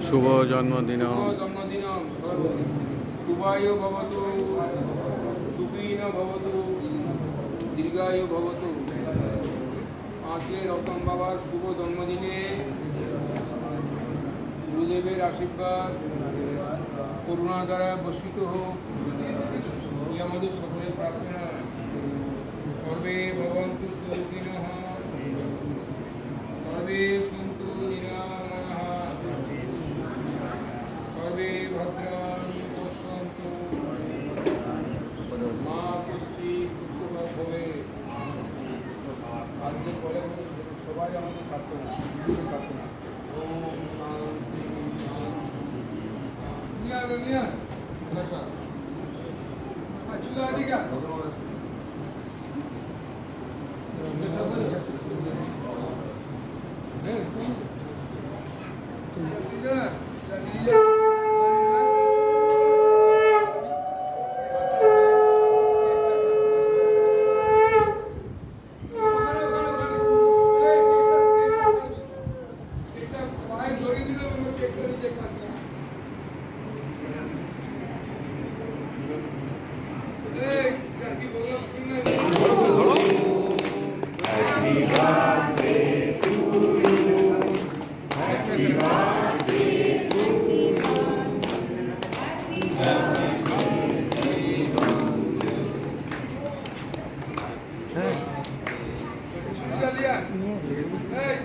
শুভ জন্মদিন শুভায় ভবতু সুখীন ভবতু দীর্ঘায়ু ভবতু। আজকে রতন বাবার শুভ জন্মদিনে গুরুদেবের আশীর্বাদ করুণা দ্বারা বর্ষিত হোক, এই আমাদের সকলের প্রার্থনা। সর্বে ভবন্তু সুখিনঃ, সর্বে সন্তু নিরাময়াঃ, সর্বে ভদ্রাণি পশ্যন্তু মা কশ্চিৎ দুঃখভাগ্ ভবেৎ। আজকের পরে সবাই আমাদের প্রার্থনা প্রার্থনা। ওম শান্তি শান্তি। Hey,